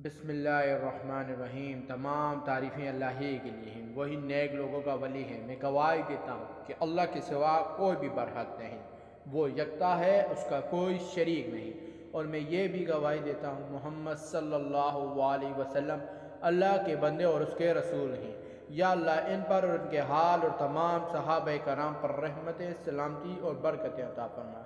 بسم اللہ الرحمن الرحیم۔ تمام تعریفیں اللہ ہی کے لیے ہیں، وہی نیک لوگوں کا ولی ہے۔ میں گواہی دیتا ہوں کہ اللہ کے سوا کوئی بھی برحق نہیں، وہ یکتا ہے، اس کا کوئی شریک نہیں۔ اور میں یہ بھی گواہی دیتا ہوں محمد صلی اللہ علیہ وسلم اللہ کے بندے اور اس کے رسول ہیں۔ یا اللہ ان پر اور ان کے حال اور تمام صحابہ کرام پر رحمت، سلامتی اور برکت عطا فرما،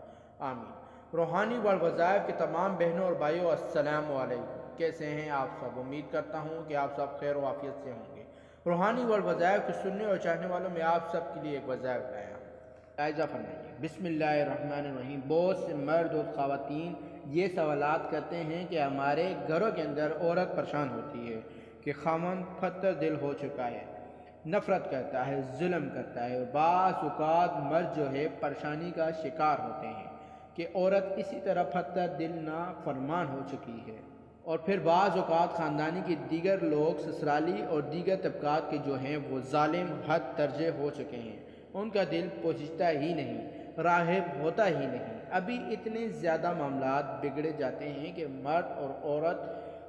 آمین۔ روحانی والوظائف کے تمام بہنوں اور بھائیوں السلام علیکم۔ کیسے ہیں آپ سب؟ امید کرتا ہوں کہ آپ سب خیر و عافیت سے ہوں گے۔ روحانی والوظائف کے سننے اور چاہنے والوں میں آپ سب کے لیے ایک وظائف لایا ہوں، جائزہ فرمائیے۔ بسم اللہ الرحمن الرحیم۔ بہت سے مرد اور خواتین یہ سوالات کرتے ہیں کہ ہمارے گھروں کے اندر عورت پریشان ہوتی ہے کہ خاوند پتھر دل ہو چکا ہے، نفرت کرتا ہے، ظلم کرتا ہے، اور بعض اوقات مرد جو ہے پریشانی کا شکار ہوتے ہیں کہ عورت اسی طرح پتھر دل نافرمان ہو چکی ہے، اور پھر بعض اوقات خاندانی کے دیگر لوگ، سسرالی اور دیگر طبقات کے جو ہیں وہ ظالم حد درجے ہو چکے ہیں، ان کا دل پوچھتا ہی نہیں، راغب ہوتا ہی نہیں۔ ابھی اتنے زیادہ معاملات بگڑے جاتے ہیں کہ مرد اور عورت،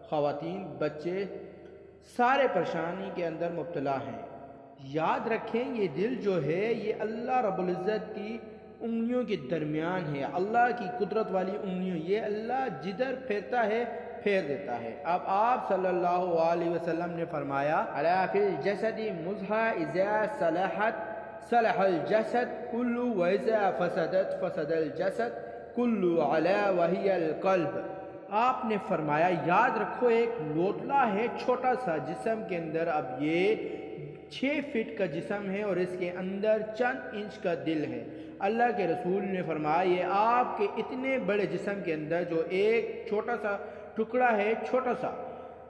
خواتین، بچے سارے پریشانی کے اندر مبتلا ہیں۔ یاد رکھیں یہ دل جو ہے یہ اللہ رب العزت کی انگلیوں کے درمیان ہے، اللہ کی قدرت والی انگلیوں، یہ اللہ جدھر پھیرتا ہے پھیر دیتا ہے۔ اب آپ صلی اللہ علیہ وسلم نے فرمایا الا فی الجسد مضغہ اذا صلحت صلح الجسد کلہ واذا فسدت فسد الجسد کلہ الا وہی القلب۔ آپ نے فرمایا یاد رکھو ایک لوتلا ہے چھوٹا سا جسم کے اندر، اب یہ 6 فٹ کا جسم ہے اور اس کے اندر چند انچ کا دل ہے۔ اللہ کے رسول نے فرمایا یہ آپ کے اتنے بڑے جسم کے اندر جو ایک چھوٹا سا ٹکڑا ہے، چھوٹا سا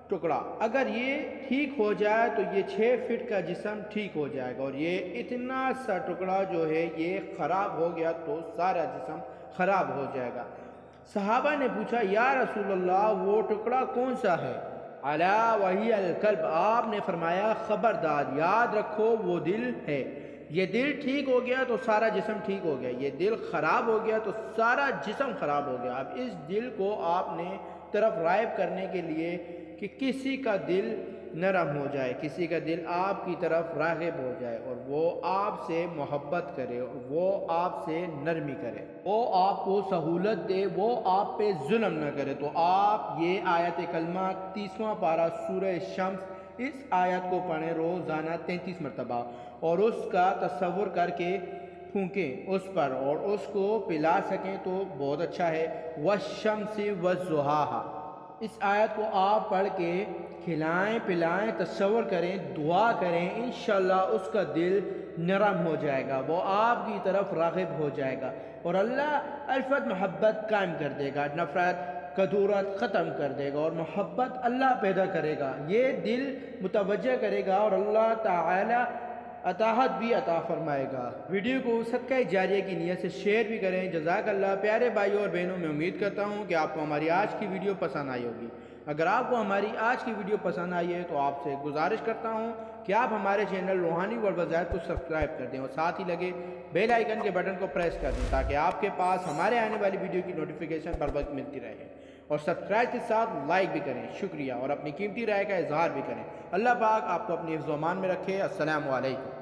ٹکڑا، اگر یہ ٹھیک ہو جائے تو یہ 6 فٹ کا جسم ٹھیک ہو جائے گا، اور یہ اتنا سا ٹکڑا جو ہے یہ خراب ہو گیا تو سارا جسم خراب ہو جائے گا۔ صحابہ نے پوچھا یا رسول اللہ وہ ٹکڑا کون سا ہے؟ الا وہی القلب۔ آپ نے فرمایا خبردار یاد رکھو وہ دل ہے، یہ دل ٹھیک ہو گیا تو سارا جسم ٹھیک ہو گیا، یہ دل خراب ہو گیا تو سارا جسم خراب ہو گیا۔ اب اس دل کو آپ نے طرف رائب کرنے کے لیے کہ کسی کا دل نرم ہو جائے، کسی کا دل آپ کی طرف راغب ہو جائے اور وہ آپ سے محبت کرے اور وہ آپ سے نرمی کرے، وہ آپ کو سہولت دے، وہ آپ پہ ظلم نہ کرے، تو آپ یہ آیت کلمہ 30واں پارہ سورہ شمس، اس آیت کو پڑھیں روزانہ 33 مرتبہ، اور اس کا تصور کر کے پھونکیں اس پر اور اس کو پلا سکیں تو بہت اچھا ہے۔ والشمس والضحاہا، اس آیت کو آپ پڑھ کے کھلائیں پلائیں، تصور کریں، دعا کریں، انشاءاللہ اس کا دل نرم ہو جائے گا، وہ آپ کی طرف راغب ہو جائے گا، اور اللہ الفت محبت قائم کر دے گا، نفرت کدورت ختم کر دے گا، اور محبت اللہ پیدا کرے گا، یہ دل متوجہ کرے گا، اور اللہ تعالی اطاعت بھی عطا فرمائے گا۔ ویڈیو کو صدقہ جاریہ کی نیت سے شیئر بھی کریں۔ جزاک اللہ۔ پیارے بھائیوں اور بہنوں، میں امید کرتا ہوں کہ آپ کو ہماری آج کی ویڈیو پسند آئی ہوگی۔ اگر آپ کو ہماری آج کی ویڈیو پسند آئی ہے تو آپ سے گزارش کرتا ہوں کہ آپ ہمارے چینل روحانی والوظائف کو سبسکرائب کر دیں اور ساتھ ہی لگے بیل آئیکن کے بٹن کو پریس کر دیں تاکہ آپ کے پاس ہمارے آنے والی ویڈیو کی نوٹیفیکیشن بر وقت ملتی رہے، اور سبسکرائب کے ساتھ لائک بھی کریں، شکریہ، اور اپنی قیمتی رائے کا اظہار بھی کریں۔ اللہ پاک آپ کو اپنی حفظ و امان میں رکھے۔ السلام علیکم۔